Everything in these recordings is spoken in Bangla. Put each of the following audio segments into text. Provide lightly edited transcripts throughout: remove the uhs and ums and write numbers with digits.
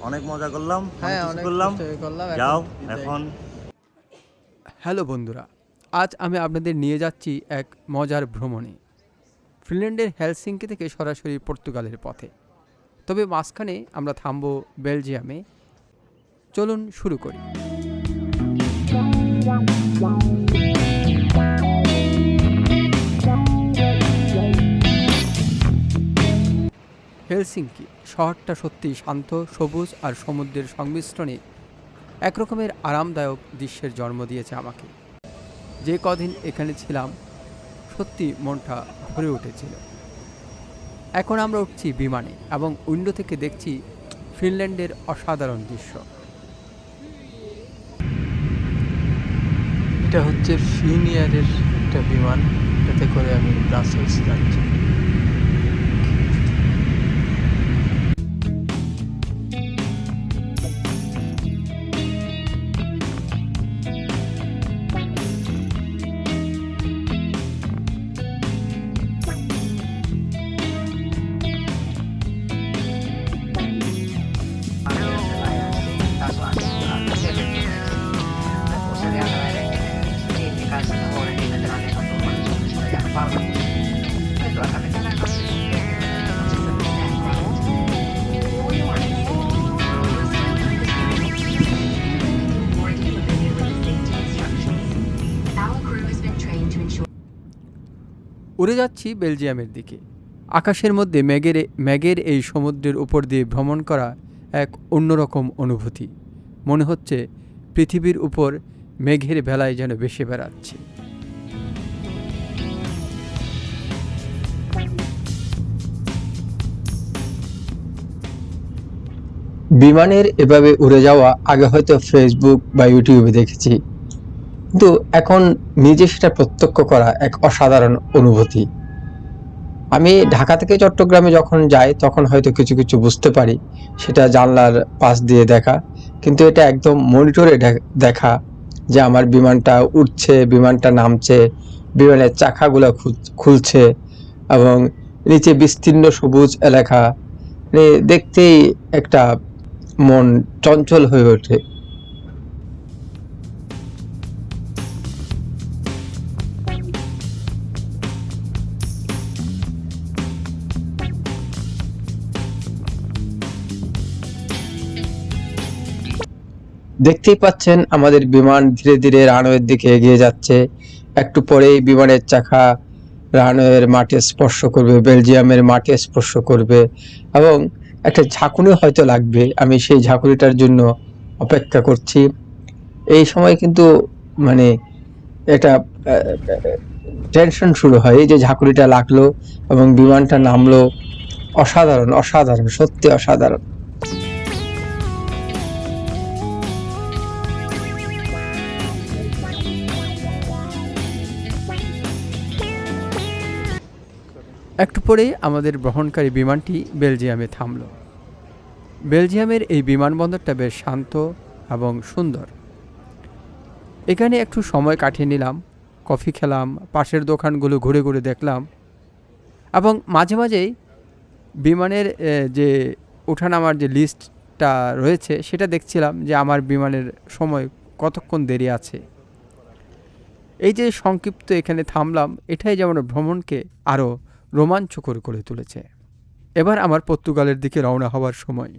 অনেক মজা করলাম, হ্যাঁ, অনেক অনেক করলাম। যাও এখন। হ্যালো বন্ধুরা, আজ আমি আপনাদের নিয়ে যাচ্ছি এক মজার ভ্রমণে। ফিনল্যান্ডের হেলসিঙ্কি থেকে সরাসরি পর্তুগালের পথে। তবে মাঝখানে আমরা থামবো বেলজিয়ামে। চলুন শুরু করি। হেলসিঙ্কি শহরটা সত্যি শান্ত, সবুজ আর সমুদ্রের সংমিশ্রণে একরকমের আরামদায়ক দৃশ্যের জন্ম দিয়েছে আমাকে। যে কদিন এখানে ছিলাম সত্যি মনটা ভরে উঠেছিল। এখন আমরা উঠছি বিমানে এবং উইন্ডো থেকে দেখছি ফিনল্যান্ডের অসাধারণ দৃশ্য। এটা হচ্ছে ফিনিয়ারের একটা বিমান, এটাতে করে আমি ব্রাসেলস যাচ্ছি। উড়ে যাচ্ছি বেলজিয়ামের দিকে। আকাশের মধ্যে মেঘের এই সমুদ্রের উপর দিয়ে ভ্রমণ করা এক অন্যরকম অনুভূতি। মনে হচ্ছে পৃথিবীর উপর মেঘের ভেলায় যেন ভেসে বেড়াচ্ছি। বিমানের এভাবে উড়ে যাওয়া আগে হয়তো ফেসবুক বা ইউটিউবে দেখেছি, কিন্তু এখন নিজে সেটা প্রত্যক্ষ করা এক অসাধারণ অনুভূতি। আমি ঢাকা থেকে চট্টগ্রামে যখন যাই তখন হয়তো কিছু কিছু বুঝতে পারি, সেটা জানলার পাশ দিয়ে দেখা, কিন্তু এটা একদম মনিটরে দেখা যে আমার বিমানটা উঠছে, বিমানটা নামছে, বিমানের চাকাগুলো খুলছে এবং নিচে বিস্তীর্ণ সবুজ এলাকা, মানে দেখতেই একটা মন চঞ্চল হয়ে ওঠে। দেখতেই পাচ্ছেন আমাদের বিমান ধীরে ধীরে রানওয়ের দিকে এগিয়ে যাচ্ছে। একটু পরেই বিমানের চাকা রানওয়ের মাঠে স্পর্শ করবে, বেলজিয়ামের মাঠে স্পর্শ করবে এবং একটা ঝাঁকুনি হয়তো লাগবে। আমি সেই ঝাঁকুনিটার জন্য অপেক্ষা করছি। এই সময় কিন্তু মানে একটা টেনশন শুরু হয়, এই যে ঝাঁকুনিটা লাগলো এবং বিমানটা নামলো। অসাধারণ, অসাধারণ, সত্যি অসাধারণ। একটু পরেই আমাদের বহনকারী বিমানটি বেলজিয়ামে থামল। বেলজিয়ামের এই বিমানবন্দরটা বেশ শান্ত এবং সুন্দর। এখানে একটু সময় কাটিয়ে নিলাম, কফি খেলাম, পাশের দোকানগুলো ঘুরে ঘুরে দেখলাম এবং মাঝে মাঝেই বিমানের যে ওঠানামার যে লিস্টটা রয়েছে সেটা দেখছিলাম যে আমার বিমানের সময় কতক্ষণ দেরি আছে। এই যে সংক্ষিপ্ত এখানে থামলাম, এটাই যেমন ভ্রমণকে আরও রোমাঞ্চকর করে তুলেছে। এবার আমার পর্তুগালের দিকে রওনা হওয়ার সময়।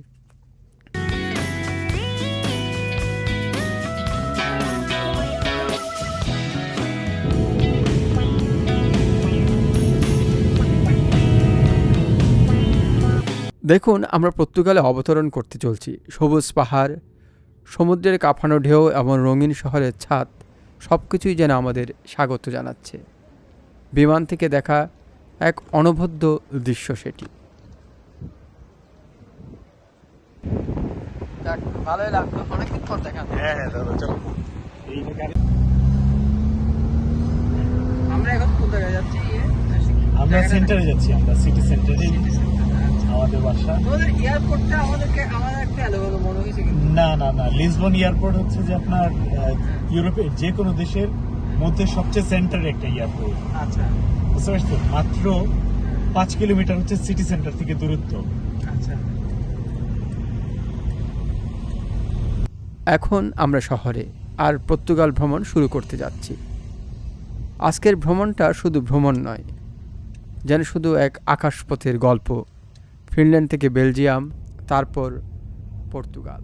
দেখুন, আমরা পর্তুগালে অবতরণ করতে চলছি। সবুজ পাহাড়, সমুদ্রের কাঁপানো ঢেউ এবং রঙিন শহরের ছাদ সব কিছুই যেন আমাদের স্বাগত জানাচ্ছে। বিমান থেকে দেখা এক অনবদ্য দৃশ্য সেটি। ভালোই লাগলো, অনেকদিন পর দেখা। আমরা এখন কোন জায়গায় যাচ্ছি? আমরা সেন্টারে যাচ্ছি, আমরা সিটি সেন্টারে আমাদের বাসা। আমাদের এয়ারপোর্টটা আমাদের একটা এলোমেলো মনে হয়েছে। না না না, লিসবন এয়ারপোর্ট হচ্ছে যে আপনার ইউরোপের যে কোনো দেশের মধ্যে সবচেয়ে সেন্টারে একটা এয়ারপোর্ট। আচ্ছা, বুঝতে পারছো? মাত্র 5 কিলোমিটার হচ্ছে সিটি সেন্টার থেকে দূরত্ব। আচ্ছা। এখন আমরা শহরে আর পর্তুগাল ভ্রমণ শুরু করতে যাচ্ছি। আজকের ভ্রমণটা শুধু ভ্রমণ নয়, যেন শুধু এক আকাশপথের গল্প। ফিনল্যান্ড থেকে বেলজিয়াম, তারপর পর্তুগাল।